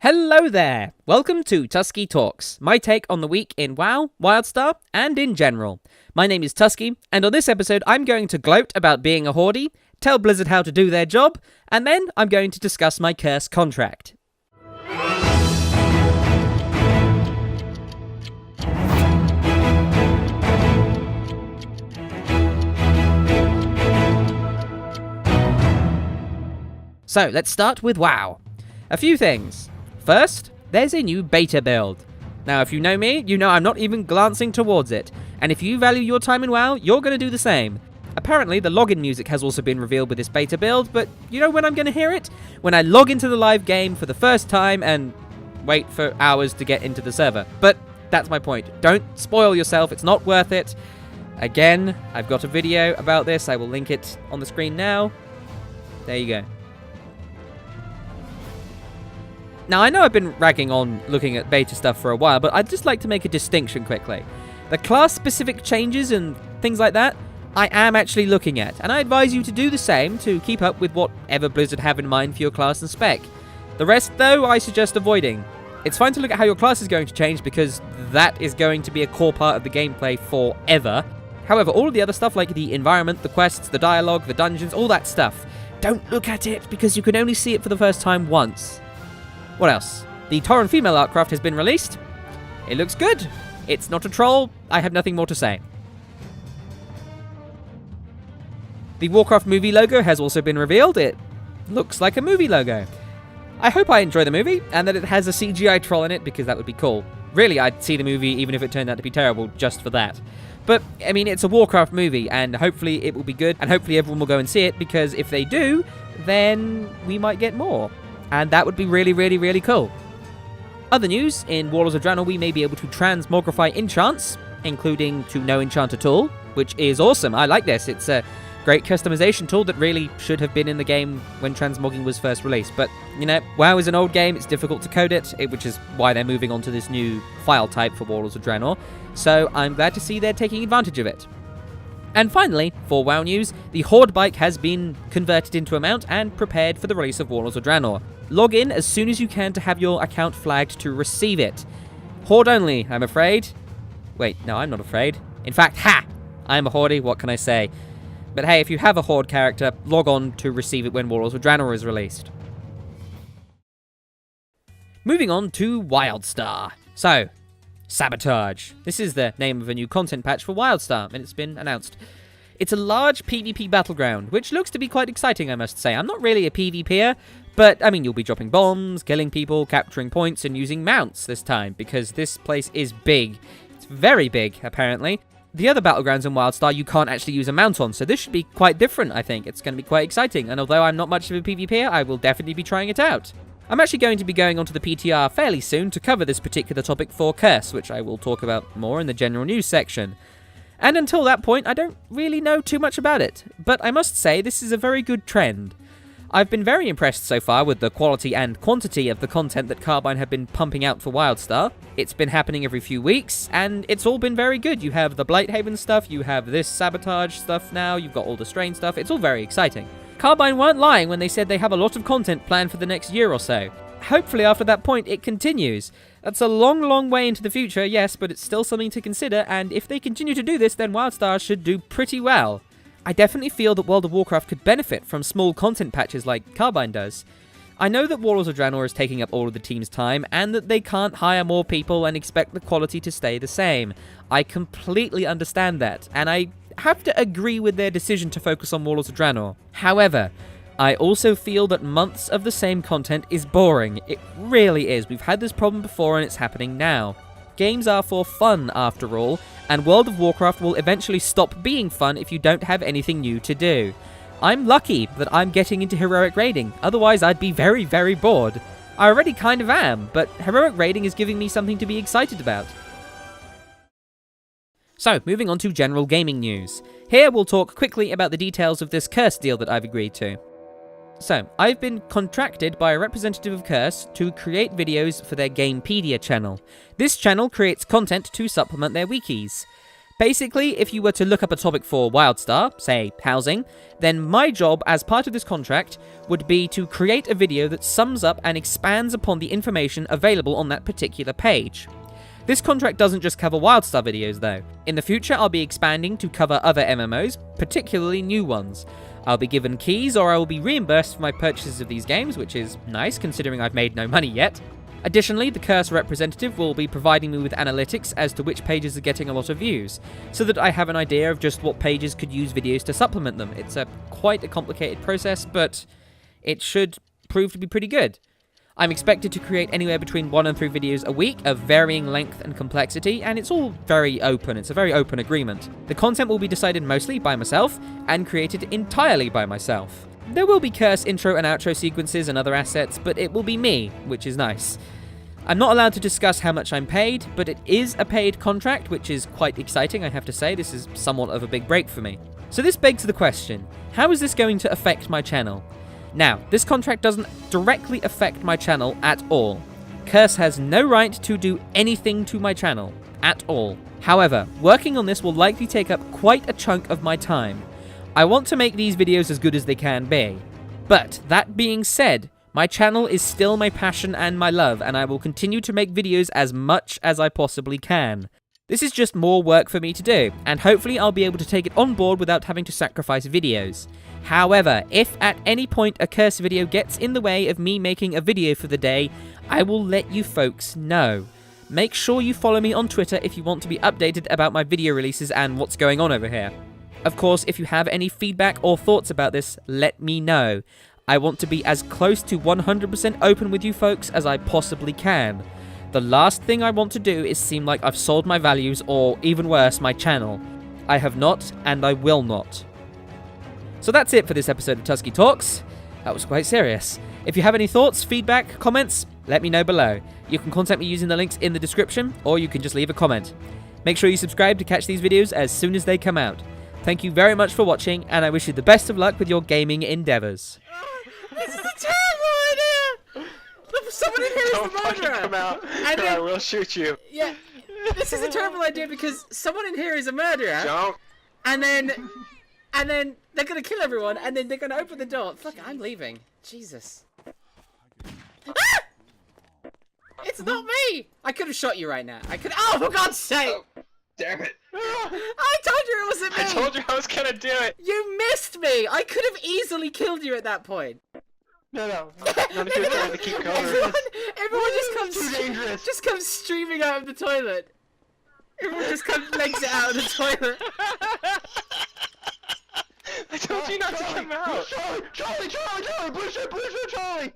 Hello there! Welcome to Tuskeh Talks, my take on the week in WoW, Wildstar, and in general. My name is Tuskeh, and on this episode I'm going to gloat about being a Hordey, tell Blizzard how to do their job, and then I'm going to discuss my curse contract. So, let's start with WoW. A few things. First, there's a new beta build. Now, if you know me, you know I'm not even glancing towards it. And if you value your time in WoW, you're going to do the same. Apparently, the login music has also been revealed with this beta build, but you know when I'm going to hear it? When I log into the live game for the first time and wait for hours to get into the server. But that's my point. Don't spoil yourself, it's not worth it. Again, I've got a video about this, I will link it on the screen now. There you go. Now, I know I've been ragging on looking at beta stuff for a while, but I'd just like to make a distinction quickly. The class-specific changes and things like that, I am actually looking at, and I advise you to do the same to keep up with whatever Blizzard have in mind for your class and spec. The rest, though, I suggest avoiding. It's fine to look at how your class is going to change, because that is going to be a core part of the gameplay forever. However, all of the other stuff like the environment, the quests, the dialogue, the dungeons, all that stuff, don't look at it, because you can only see it for the first time once. What else? The Tauren female artcraft has been released. It looks good. It's not a troll. I have nothing more to say. The Warcraft movie logo has also been revealed. It looks like a movie logo. I hope I enjoy the movie, and that it has a CGI troll in it, because that would be cool. Really, I'd see the movie even if it turned out to be terrible, just for that. But, I mean, it's a Warcraft movie, and hopefully it will be good, and hopefully everyone will go and see it, because if they do, then we might get more. And that would be really, really, really cool. Other news, in Warlords of Draenor we may be able to transmogrify enchants, including to no enchant at all, which is awesome. I like this. It's a great customization tool that really should have been in the game when transmogging was first released. But, you know, WoW is an old game, it's difficult to code it, which is why they're moving on to this new file type for Warlords of Draenor. So I'm glad to see they're taking advantage of it. And finally, for WoW news, the Horde bike has been converted into a mount and prepared for the release of Warlords of Draenor. Log in as soon as you can to have your account flagged to receive it. Horde only, I'm afraid. Wait, no, I'm not afraid. In fact, I'm a Hordey, what can I say? But hey, if you have a Horde character, log on to receive it when Warlords of Draenor is released. Moving on to Wildstar. So, Sabotage. This is the name of a new content patch for Wildstar, and it's been announced. It's a large PvP battleground, which looks to be quite exciting, I must say. I'm not really a PvPer, but, I mean, you'll be dropping bombs, killing people, capturing points, and using mounts this time, because this place is big. It's very big, apparently. The other battlegrounds in Wildstar you can't actually use a mount on, so this should be quite different, I think. It's going to be quite exciting, and although I'm not much of a PvPer, I will definitely be trying it out. I'm actually going to be going onto the PTR fairly soon to cover this particular topic for Curse, which I will talk about more in the general news section. And until that point, I don't really know too much about it, but I must say this is a very good trend. I've been very impressed so far with the quality and quantity of the content that Carbine have been pumping out for Wildstar. It's been happening every few weeks, and it's all been very good. You have the Blighthaven stuff, you have this Sabotage stuff now, you've got all the Strain stuff, it's all very exciting. Carbine weren't lying when they said they have a lot of content planned for the next year or so. Hopefully after that point it continues. That's a long, long way into the future, yes, but it's still something to consider, and if they continue to do this, then Wildstar should do pretty well. I definitely feel that World of Warcraft could benefit from small content patches like Carbine does. I know that Warlords of Draenor is taking up all of the team's time, and that they can't hire more people and expect the quality to stay the same. I completely understand that, and I have to agree with their decision to focus on Warlords of Draenor. However, I also feel that months of the same content is boring. It really is. We've had this problem before and it's happening now. Games are for fun, after all, and World of Warcraft will eventually stop being fun if you don't have anything new to do. I'm lucky that I'm getting into heroic raiding, otherwise I'd be very, very bored. I already kind of am, but heroic raiding is giving me something to be excited about. So, moving on to general gaming news. Here we'll talk quickly about the details of this Curse deal that I've agreed to. So, I've been contracted by a representative of Curse to create videos for their Gamepedia channel. This channel creates content to supplement their wikis. Basically, if you were to look up a topic for Wildstar, say housing, then my job as part of this contract would be to create a video that sums up and expands upon the information available on that particular page. This contract doesn't just cover Wildstar videos though. In the future, I'll be expanding to cover other MMOs, particularly new ones. I'll be given keys or I will be reimbursed for my purchases of these games, which is nice considering I've made no money yet. Additionally, the Curse representative will be providing me with analytics as to which pages are getting a lot of views, so that I have an idea of just what pages could use videos to supplement them. It's quite a complicated process, but it should prove to be pretty good. I'm expected to create anywhere between 1 and 3 videos a week of varying length and complexity, and it's all very open. It's a very open agreement. The content will be decided mostly by myself, and created entirely by myself. There will be Curse intro and outro sequences and other assets, but it will be me, which is nice. I'm not allowed to discuss how much I'm paid, but it is a paid contract, which is quite exciting, I have to say. This is somewhat of a big break for me. So this begs the question, how is this going to affect my channel? Now, this contract doesn't directly affect my channel at all. Curse has no right to do anything to my channel, at all. However, working on this will likely take up quite a chunk of my time. I want to make these videos as good as they can be. But, that being said, my channel is still my passion and my love, and I will continue to make videos as much as I possibly can. This is just more work for me to do, and hopefully I'll be able to take it on board without having to sacrifice videos. However, if at any point a Curse video gets in the way of me making a video for the day, I will let you folks know. Make sure you follow me on Twitter if you want to be updated about my video releases and what's going on over here. Of course, if you have any feedback or thoughts about this, let me know. I want to be as close to 100% open with you folks as I possibly can. The last thing I want to do is seem like I've sold my values or, even worse, my channel. I have not, and I will not. So that's it for this episode of Tuskeh Talks. That was quite serious. If you have any thoughts, feedback, comments, let me know below. You can contact me using the links in the description, or you can just leave a comment. Make sure you subscribe to catch these videos as soon as they come out. Thank you very much for watching, and I wish you the best of luck with your gaming endeavours. This is a terrible idea! Someone in here is the murderer! Come out, and or I will shoot you. Yeah, this is a terrible idea because someone in here is a murderer. Don't. And then they're gonna kill everyone, and then they're gonna open the door. Fuck, I'm leaving. Jesus. Ah! It's not me! I could have shot you right now. I could. Oh, for God's sake! Oh, damn it! I told you it wasn't me! I told you I was gonna do it! You missed me! I could have easily killed you at that point. No. None of you are trying to keep going. Everyone just comes streaming out of the toilet. Everyone just legs it out of the toilet. I told you not to come out! Charlie! Push it, Charlie!